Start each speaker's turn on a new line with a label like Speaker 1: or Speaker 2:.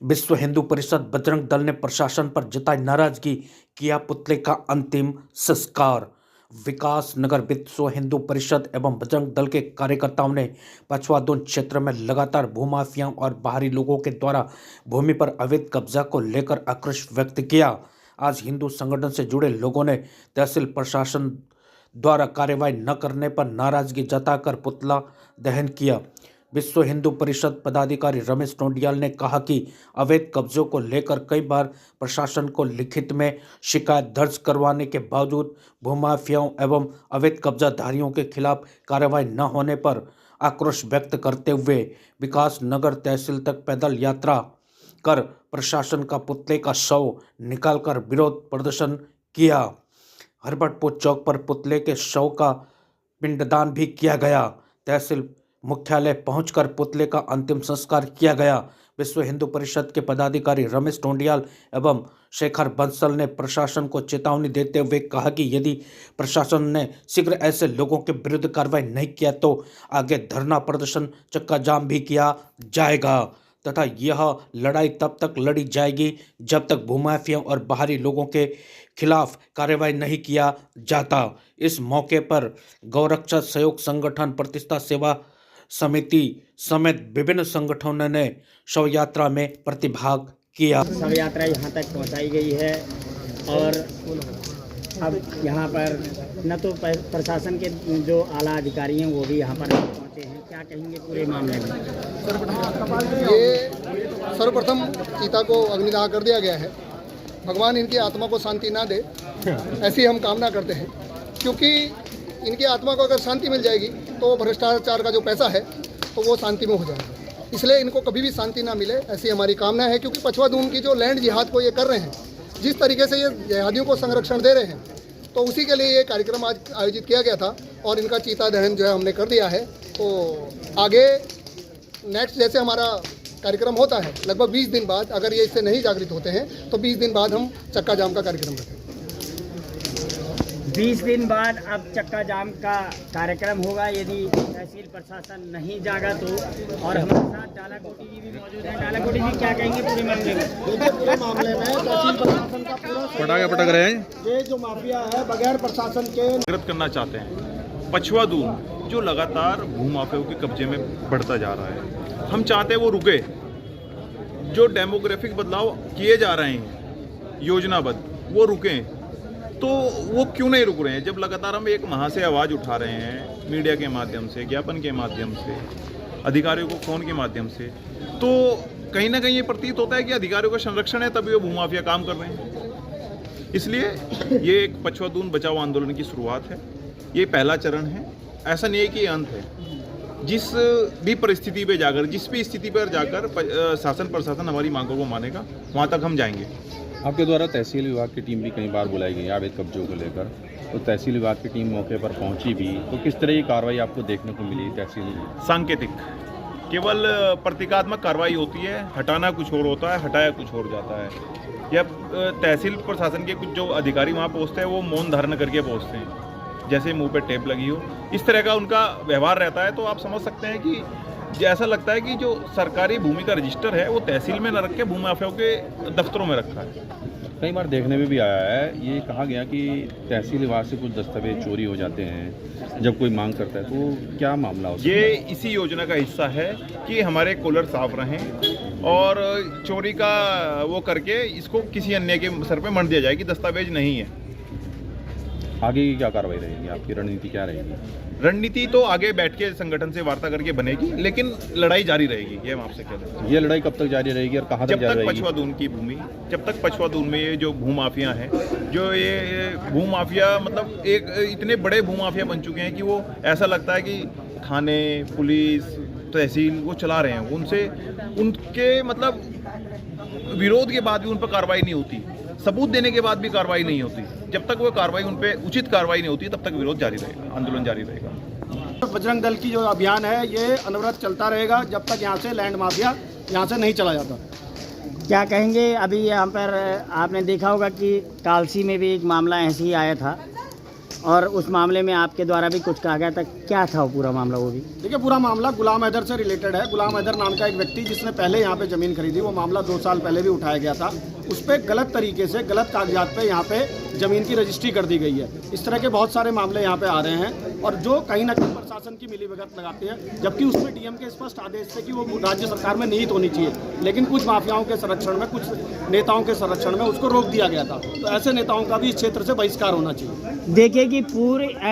Speaker 1: विश्व हिंदू परिषद बजरंग दल ने प्रशासन पर जताई नाराजगी, किया पुतले का अंतिम संस्कार। विकास नगर विश्व हिंदू परिषद एवं बजरंग दल के कार्यकर्ताओं ने पछवादून क्षेत्र में लगातार भूमाफियाओं और बाहरी लोगों के द्वारा भूमि पर अवैध कब्जा को लेकर आक्रोश व्यक्त किया। आज हिंदू संगठन से जुड़े लोगों ने तहसील प्रशासन द्वारा कार्रवाई न करने पर नाराजगी जताकर पुतला दहन किया। विश्व हिंदू परिषद पदाधिकारी रमेश टोंडियाल ने कहा कि अवैध कब्जों को लेकर कई बार प्रशासन को लिखित में शिकायत दर्ज करवाने के बावजूद भूमाफियाओं एवं अवैध कब्जाधारियों के खिलाफ कार्रवाई न होने पर आक्रोश व्यक्त करते हुए विकास नगर तहसील तक पैदल यात्रा कर प्रशासन का पुतले का शव निकालकर विरोध प्रदर्शन किया। हरबटपुर चौक पर पुतले के शव का पिंडदान भी किया गया। तहसील मुख्यालय पहुंचकर पुतले का अंतिम संस्कार किया गया। विश्व हिंदू परिषद के पदाधिकारी रमेश टोंडियाल एवं शेखर बंसल ने प्रशासन को चेतावनी देते हुए कहा कि यदि प्रशासन ने शीघ्र ऐसे लोगों के विरुद्ध कार्रवाई नहीं किया तो आगे धरना प्रदर्शन चक्का जाम भी किया जाएगा तथा यह लड़ाई तब तक लड़ी जाएगी जब तक भूमाफियाओं और बाहरी लोगों के खिलाफ कार्रवाई नहीं किया जाता। इस मौके पर गौरक्षा सहयोग संगठन, प्रतिष्ठा सेवा समिति समेत विभिन्न संगठनों ने शव यात्रा में प्रतिभाग किया।
Speaker 2: शव यात्रा यहाँ तक पहुँचाई गई है और अब यहाँ पर न तो प्रशासन के जो आला अधिकारी हैं वो भी यहाँ पर पहुँचे हैं। क्या कहेंगे पूरे मामले में?
Speaker 3: ये सर्वप्रथम चीता को अग्निदाह कर दिया गया है। भगवान इनकी आत्मा को शांति ना दे, ऐसी हम कामना करते हैं, क्योंकि इनकी आत्मा को अगर शांति मिल जाएगी तो भ्रष्टाचार का जो पैसा है तो वो शांति में हो जाएगा। इसलिए इनको कभी भी शांति ना मिले, ऐसी हमारी कामना है। क्योंकि पछवादून की जो लैंड जिहाद को ये कर रहे हैं, जिस तरीके से ये जिहादियों को संरक्षण दे रहे हैं, तो उसी के लिए ये कार्यक्रम आज आयोजित किया गया था और इनका चीता दहन जो है हमने कर दिया है। तो आगे नेक्स्ट जैसे हमारा कार्यक्रम होता है लगभग 20 दिन बाद, अगर ये इससे नहीं जागृत होते हैं तो 20 दिन बाद हम चक्का जाम का कार्यक्रम रखेंगे।
Speaker 2: 20 दिन बाद अब चक्का जाम का कार्यक्रम होगा यदि तहसील प्रशासन नहीं जागा तो। और हमारे साथ डालाकोटी जी भी मौजूद हैं। डालाकोटी जी क्या कहेंगे पूरे मामले में?
Speaker 4: पूरे मामले में तहसील प्रशासन का पूरा
Speaker 5: पटक रहे हैं।
Speaker 4: ये जो माफिया है बगैर प्रशासन के
Speaker 5: जागृत करना चाहते हैं। पछवादून जो लगातार भूमाफियाओं के कब्जे में बढ़ता जा रहा है, हम चाहते हैं वो रुके। जो डेमोग्राफिक बदलाव किए जा रहे हैं योजनाबद्ध, वो रुकें। तो वो क्यों नहीं रुक रहे हैं? जब लगातार हम एक माह से आवाज़ उठा रहे हैं मीडिया के माध्यम से, ज्ञापन के माध्यम से, अधिकारियों को फ़ोन के माध्यम से, तो कहीं ना कहीं ये प्रतीत होता है कि अधिकारियों का संरक्षण है तभी वो भूमाफिया काम कर रहे हैं। इसलिए ये एक पछवादून बचाओ आंदोलन की शुरुआत है। ये पहला चरण है, ऐसा नहीं है कि ये अंत है। जिस भी परिस्थिति पे जाकर, जिस भी स्थिति पर जाकर शासन प्रशासन हमारी मांगों को मानेगा, वहाँ तक हम जाएंगे।
Speaker 6: आपके द्वारा तहसील विभाग की टीम भी कई बार बुलाई गई अवैध कब्जों को लेकर, तो तहसील विभाग की टीम मौके पर पहुंची भी, तो किस तरह की कार्रवाई आपको देखने को मिली? तहसील
Speaker 5: सांकेतिक, केवल प्रतीकात्मक कार्रवाई होती है। हटाना कुछ और होता है, हटाया कुछ और जाता है। या तहसील प्रशासन के कुछ जो अधिकारी वहाँ पहुँचते हैं वो मौन धारण करके पहुँचते हैं, जैसे मुंह पे टेप लगी हो, इस तरह का उनका व्यवहार रहता है। तो आप समझ सकते हैं कि ऐसा लगता है कि जो सरकारी भूमि का रजिस्टर है वो तहसील में न रख के भूमाफियाओं के दफ्तरों में रखा है।
Speaker 6: कई बार देखने में भी आया है, ये कहा गया कि तहसील विभाग से कुछ दस्तावेज चोरी हो जाते हैं जब कोई मांग करता है, तो क्या मामला होता है?
Speaker 5: ये इसी योजना का हिस्सा है कि हमारे कॉलर साफ रहें और चोरी का वो करके इसको किसी अन्य के सर पे मढ़ दिया जाए कि दस्तावेज नहीं है।
Speaker 6: आगे की क्या कार्रवाई रहेगी? आपकी रणनीति क्या रहेगी?
Speaker 5: रणनीति तो आगे बैठ के संगठन से वार्ता करके बनेगी, लेकिन लड़ाई जारी रहेगी। ये हम आपसे कह रहे हैं।
Speaker 6: ये लड़ाई कब तक जारी रहेगी और कहाँ तक जारी रहेगी?
Speaker 5: जब तक पछवादून की भूमि, जब तक पछवादून में ये जो भूमाफिया हैं, जो ये भूमाफिया मतलब एक इतने बड़े भूमाफिया बन चुके हैं कि वो ऐसा लगता है कि थाने, पुलिस, तहसील वो चला रहे हैं। उनसे उनके मतलब विरोध के बाद भी उन पर कार्रवाई नहीं होती, सबूत देने के बाद भी कार्रवाई नहीं होती। जब तक वो कार्रवाई उन पे उचित कार्रवाई नहीं होती तब तक विरोध जारी रहेगा, आंदोलन जारी रहेगा।
Speaker 4: बजरंग दल की जो अभियान है ये अनवरत चलता रहेगा जब तक यहाँ से लैंड माफिया यहाँ से नहीं चला जाता।
Speaker 2: क्या कहेंगे? अभी यहाँ पर आपने देखा होगा कि कालसी में भी एक मामला ऐसे ही आया था और उस मामले में आपके द्वारा भी कुछ कहा गया था, क्या था वो पूरा मामला? वो भी
Speaker 4: देखिए, पूरा मामला गुलाम हैदर से रिलेटेड है। गुलाम हैदर नाम का एक व्यक्ति जिसने पहले यहाँ पे ज़मीन खरीदी, वो मामला 2 साल पहले भी उठाया गया था। उस पर गलत तरीके से गलत कागजात पे यहाँ पे ज़मीन की रजिस्ट्री कर दी गई है। इस तरह के बहुत सारे मामले यहाँ पे आ रहे हैं और जो कहीं ना कहीं प्रशासन की मिलीभगत लगाते हैं, जबकि उसमें डीएम के स्पष्ट आदेश थे कि वो राज्य सरकार में निहित होनी चाहिए, लेकिन कुछ माफियाओं के संरक्षण में, कुछ नेताओं के संरक्षण में उसको रोक दिया गया था। तो ऐसे नेताओं का भी इस क्षेत्र से बहिष्कार होना चाहिए।
Speaker 2: देखिए कि पूरे